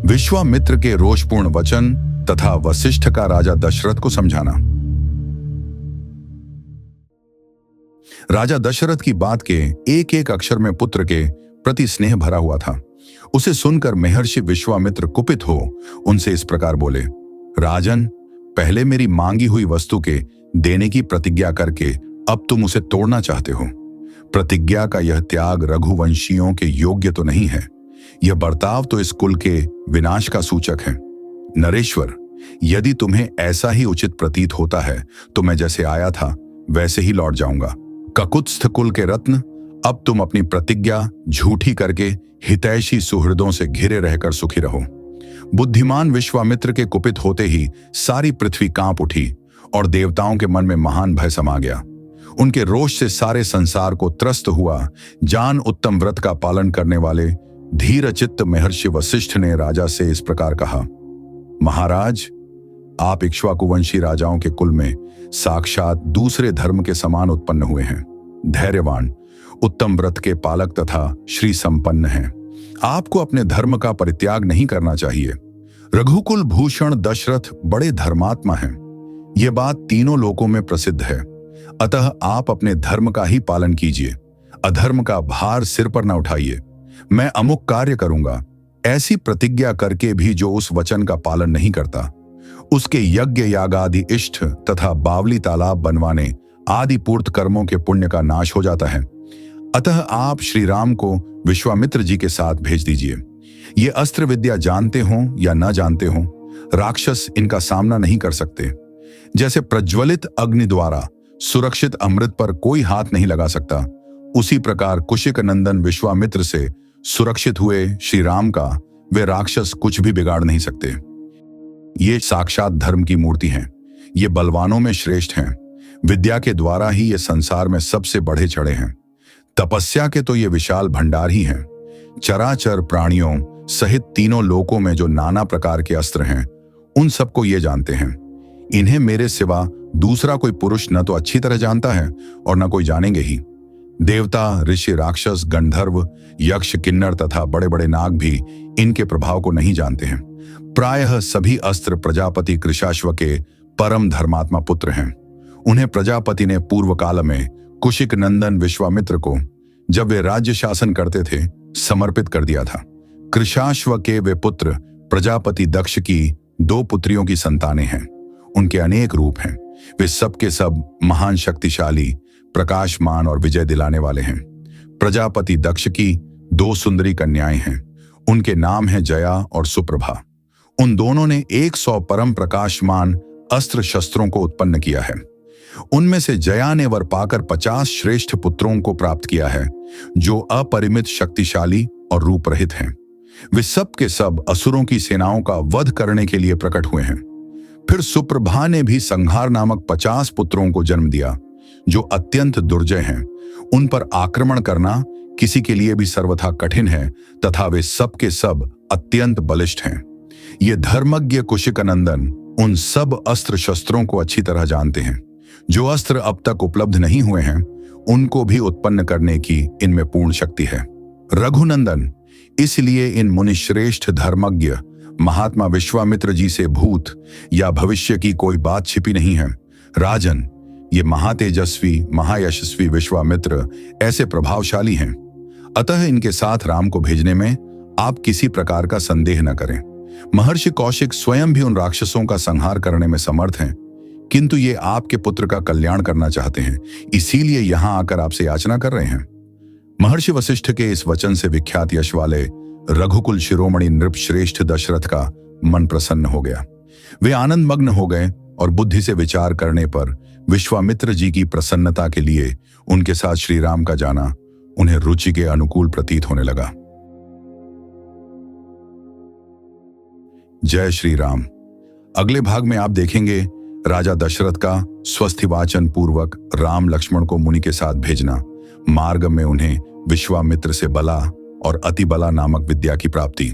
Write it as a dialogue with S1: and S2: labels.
S1: विश्वामित्र के रोषपूर्ण वचन तथा वशिष्ठ का राजा दशरथ को समझाना। राजा दशरथ की बात के एक एक अक्षर में पुत्र के प्रति स्नेह भरा हुआ था। उसे सुनकर महर्षि विश्वामित्र कुपित हो उनसे इस प्रकार बोले, राजन, पहले मेरी मांगी हुई वस्तु के देने की प्रतिज्ञा करके अब तुम उसे तोड़ना चाहते हो। प्रतिज्ञा का यह त्याग रघुवंशियों के योग्य तो नहीं है। यह बर्ताव तो इस कुल के विनाश का सूचक है। नरेश्वर, यदि तुम्हें ऐसा ही उचित प्रतीत होता है तो मैं जैसे आया था वैसे ही लौट जाऊंगा। ककुत्स्थ कुल के रत्न, अब तुम अपनी प्रतिज्ञा झूठी करके हितैषी सुहृदों से घिरे रहकर सुखी रहो। बुद्धिमान विश्वामित्र के कुपित होते ही सारी पृथ्वी कांप उठी और देवताओं के मन में महान भय समा गया। उनके रोष से सारे संसार को त्रस्त हुआ जान उत्तम व्रत का पालन करने वाले धीरचित्त महर्षि वशिष्ठ ने राजा से इस प्रकार कहा, महाराज, आप इक्ष्वाकुवंशी राजाओं के कुल में साक्षात दूसरे धर्म के समान उत्पन्न हुए हैं। धैर्यवान, उत्तम व्रत के पालक तथा श्री संपन्न हैं। आपको अपने धर्म का परित्याग नहीं करना चाहिए। रघुकुल भूषण दशरथ बड़े धर्मात्मा हैं। यह बात तीनों लोकों में प्रसिद्ध है। अतः आप अपने धर्म का ही पालन कीजिए। अधर्म का भार सिर पर न उठाइए। मैं अमुक कार्य करूंगा ऐसी प्रतिज्ञा करके भी जो उस वचन का पालन नहीं करता, उसके यज्ञ यागादि इष्ट तथा बावली तालाब बनवाने आदि पूर्त कर्मों के पुण्य का नाश हो जाता है। अतः आप श्री राम को विश्वामित्र जी के साथ भेज दीजिए। ये अस्त्र विद्या जानते हों या न जानते हों, राक्षस इनका सामना नहीं कर सकते। जैसे प्रज्वलित अग्नि द्वारा सुरक्षित अमृत पर कोई हाथ नहीं लगा सकता, उसी प्रकार कुशिक नंदन विश्वामित्र से सुरक्षित हुए श्री राम का वे राक्षस कुछ भी बिगाड़ नहीं सकते। ये साक्षात धर्म की मूर्ति हैं। ये बलवानों में श्रेष्ठ हैं। विद्या के द्वारा ही ये संसार में सबसे बढ़े चढ़े हैं। तपस्या के तो ये विशाल भंडार ही हैं। चराचर प्राणियों सहित तीनों लोकों में जो नाना प्रकार के अस्त्र हैं, उन सबको ये जानते हैं। इन्हें मेरे सिवा दूसरा कोई पुरुष न तो अच्छी तरह जानता है और न कोई जानेंगे ही। देवता, ऋषि, राक्षस, गंधर्व, यक्ष, किन्नर तथा बड़े बड़े नाग भी इनके प्रभाव को नहीं जानते हैं। प्रायः सभी अस्त्र प्रजापति कृशाश्व के परम धर्मात्मा पुत्र हैं। उन्हें प्रजापति ने पूर्व काल में कुशिक नंदन विश्वामित्र को, जब वे राज्य शासन करते थे, समर्पित कर दिया था। कृशाश्व के वे पुत्र प्रजापति दक्ष की 2 पुत्रियों की संतानें हैं। उनके अनेक रूप हैं। वे सब के सब महान शक्तिशाली, प्रकाशमान और विजय दिलाने वाले हैं। प्रजापति दक्ष की 2 सुंदरी कन्याएं हैं। उनके नाम हैं जया और सुप्रभा। उन दोनों ने 100 परम प्रकाशमान अस्त्र शस्त्रों को उत्पन्न किया है। उनमें से जया ने वर पाकर 50 श्रेष्ठ पुत्रों को प्राप्त किया है, जो अपरिमित शक्तिशाली और रूप रहित हैं। वे सब के सब असुरों की सेनाओं का वध करने के लिए प्रकट हुए हैं। फिर सुप्रभा ने भी संहार नामक 50 पुत्रों को जन्म दिया, जो अत्यंत दुर्जय हैं। उन पर आक्रमण करना किसी के लिए भी सर्वथा कठिन है तथा वे सब के सब अत्यंत बलिष्ठ हैं। ये धर्मज्ञ कुशिकनंदन उन सब अस्त्र शस्त्रों को अच्छी तरह जानते हैं। जो अस्त्र अब तक उपलब्ध नहीं हुए हैं, उनको भी उत्पन्न करने की इनमें पूर्ण शक्ति है। रघुनंदन, इसलिए इन मुनिश्रेष्ठ धर्मज्ञ महात्मा विश्वामित्र जी से भूत या भविष्य की कोई बात छिपी नहीं है। राजन, ये महातेजस्वी, महायशस्वी विश्वामित्र ऐसे प्रभावशाली हैं। अतः इनके साथ राम को भेजने में आप किसी प्रकार का संदेह न करें। महर्षि कौशिक स्वयं भी उन राक्षसों का संहार करने में समर्थ हैं, किंतु ये आपके पुत्र का कल्याण करना चाहते हैं, इसीलिए यहां आकर आपसे याचना कर रहे हैं। महर्षि वशिष्ठ के इस वचन से विख्यात यश वाले रघुकुल शिरोमणि नृप श्रेष्ठ दशरथ का मन प्रसन्न हो गया। वे आनंद मग्न हो गए और बुद्धि से विचार करने पर विश्वामित्र जी की प्रसन्नता के लिए उनके साथ श्री राम का जाना उन्हें रुचि के अनुकूल प्रतीत होने लगा। जय श्री राम। अगले भाग में आप देखेंगे राजा दशरथ का स्वस्तिवाचन पूर्वक राम लक्ष्मण को मुनि के साथ भेजना, मार्ग में उन्हें विश्वामित्र से बला और अतिबला नामक विद्या की प्राप्ति